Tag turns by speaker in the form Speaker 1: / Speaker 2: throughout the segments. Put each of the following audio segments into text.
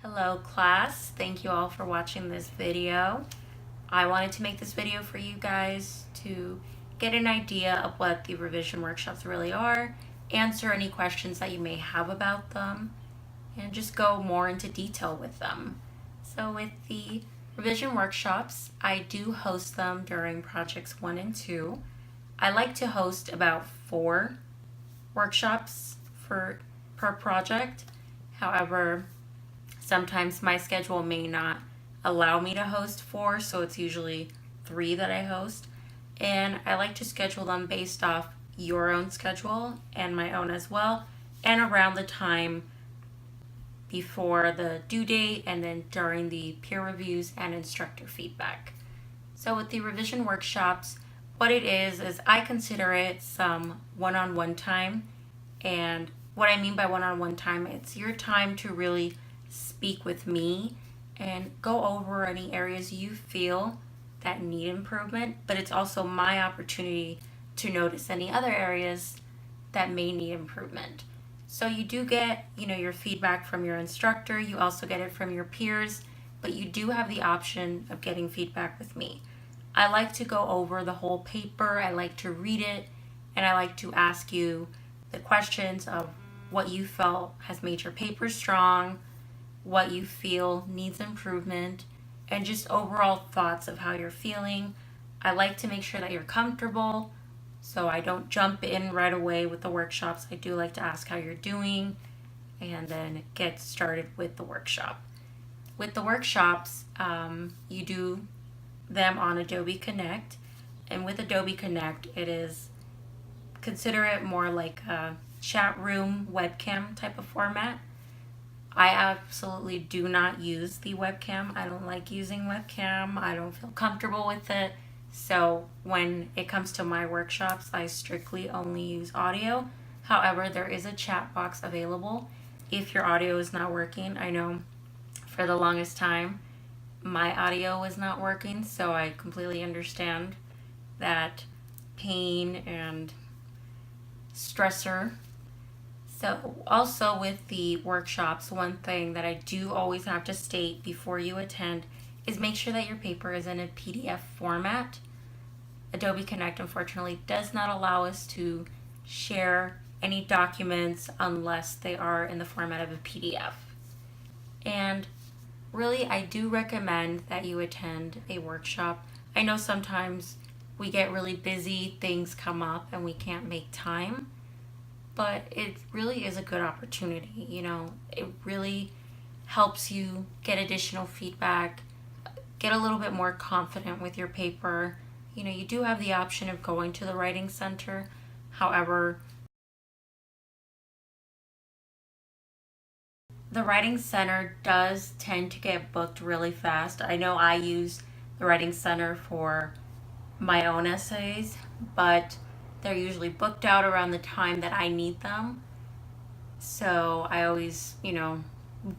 Speaker 1: Hello class, thank you all for watching this video. I wanted to make this video for you guys to get an idea of what the revision workshops really are, answer any questions that you may have about them, and just go more into detail with them. So with the revision workshops, I do host them during projects 1 and 2. I like to host about 4 workshops per project. However, sometimes my schedule may not allow me to host 4, so it's usually 3 that I host. And I like to schedule them based off your own schedule and my own as well, and around the time before the due date and then during the peer reviews and instructor feedback. So with the revision workshops, what it is I consider it some one-on-one time. And what I mean by one-on-one time, it's your time to really speak with me and go over any areas you feel that need improvement, but it's also my opportunity to notice any other areas that may need improvement. So you do get, your feedback from your instructor, you also get it from your peers, but you do have the option of getting feedback with me. I like to go over the whole paper, I like to read it, and I like to ask you the questions of what you felt has made your paper strong, what you feel needs improvement, and just overall thoughts of how you're feeling. I like to make sure that you're comfortable, so I don't jump in right away with the workshops. I do like to ask how you're doing and then get started with the workshop. With the workshops, you do them on Adobe Connect, and with Adobe Connect, consider it more like a chat room webcam type of format. I absolutely do not use the webcam. I don't like using webcam. I don't feel comfortable with it. So when it comes to my workshops, I strictly only use audio. However, there is a chat box available if your audio is not working. I know for the longest time my audio was not working, so I completely understand that pain and stressor. So also with the workshops, one thing that I do always have to state before you attend is make sure that your paper is in a PDF format. Adobe Connect unfortunately does not allow us to share any documents unless they are in the format of a PDF. And really, I do recommend that you attend a workshop. I know sometimes we get really busy, things come up, and we can't make time, but it really is a good opportunity. It really helps you get additional feedback, get a little bit more confident with your paper. You do have the option of going to the writing center. However, the writing center does tend to get booked really fast. I know I use the writing center for my own essays, but they're usually booked out around the time that I need them. So I always,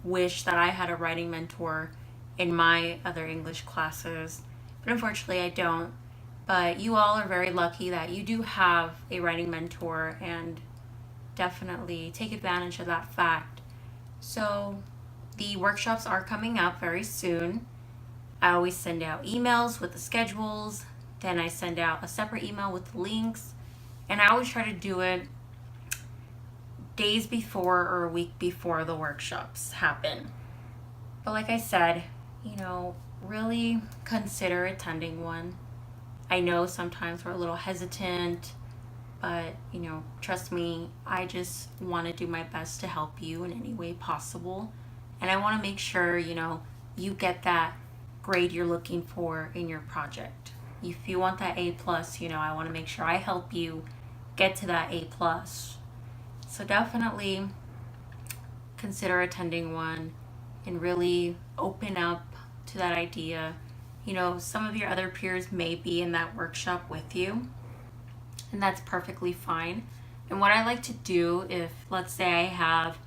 Speaker 1: wish that I had a writing mentor in my other English classes, but unfortunately I don't. But you all are very lucky that you do have a writing mentor, and definitely take advantage of that fact. So the workshops are coming up very soon. I always send out emails with the schedules, then I send out a separate email with the links, and I always try to do it days before or a week before the workshops happen. But like I said, really consider attending one. I know sometimes we're a little hesitant, but trust me, I just want to do my best to help you in any way possible. And I want to make sure, you get that grade you're looking for in your project. If you want that A plus, I want to make sure I help you get to that A plus. So definitely consider attending one and really open up to that idea. Some of your other peers may be in that workshop with you, and that's perfectly fine. And what I like to do, if let's say I have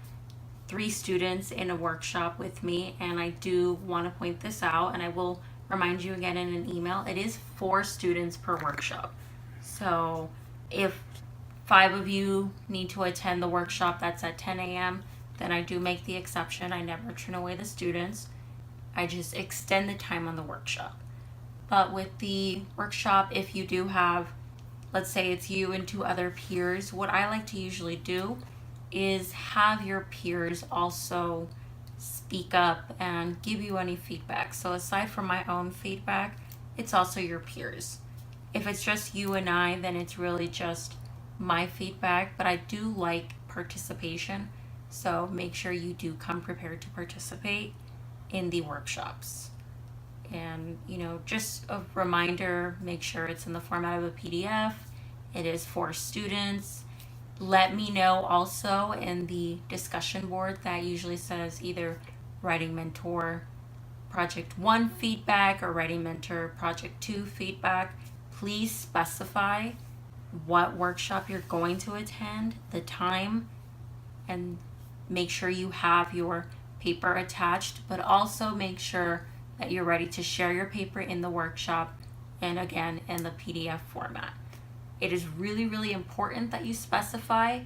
Speaker 1: 3 students in a workshop with me, and I do want to point this out, and I will remind you again in an email, it is 4 students per workshop. So if 5 of you need to attend the workshop that's at 10 a.m., then I do make the exception. I never turn away the students. I just extend the time on the workshop. But with the workshop, if you do have, let's say it's you and 2 other peers, what I like to usually do is have your peers also speak up and give you any feedback. So aside from my own feedback, it's also your peers. If it's just you and I, then it's really just my feedback, but I do like participation. So make sure you do come prepared to participate in the workshops. And, just a reminder, make sure it's in the format of a PDF. It is for students. Let me know also in the discussion board that usually says either Writing Mentor Project 1 feedback or Writing Mentor Project 2 feedback. Please specify what workshop you're going to attend, the time, and make sure you have your paper attached, but also make sure that you're ready to share your paper in the workshop and again in the PDF format. It is really, really important that you specify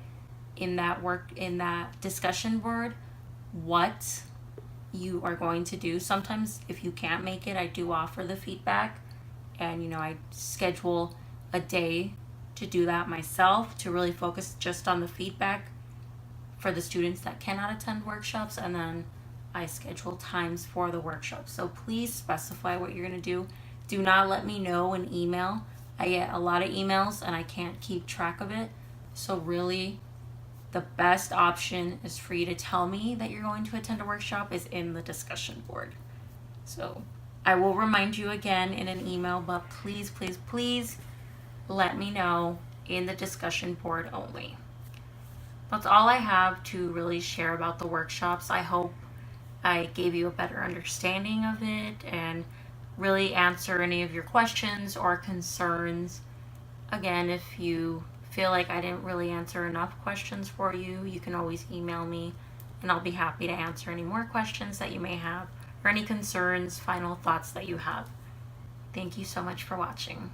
Speaker 1: in that discussion board what you are going to do. Sometimes if you can't make it, I do offer the feedback, and I schedule a day to do that myself, to really focus just on the feedback for the students that cannot attend workshops, and then I schedule times for the workshop. So please specify what you're going to do. Do not let me know in email. I get a lot of emails and I can't keep track of it. So really, the best option is for you to tell me that you're going to attend a workshop is in the discussion board. So I will remind you again in an email, but please, please, please let me know in the discussion board only. That's all I have to really share about the workshops. I hope I gave you a better understanding of it and really answer any of your questions or concerns. Again, if you feel like I didn't really answer enough questions for you, you can always email me and I'll be happy to answer any more questions that you may have or any concerns, final thoughts that you have. Thank you so much for watching.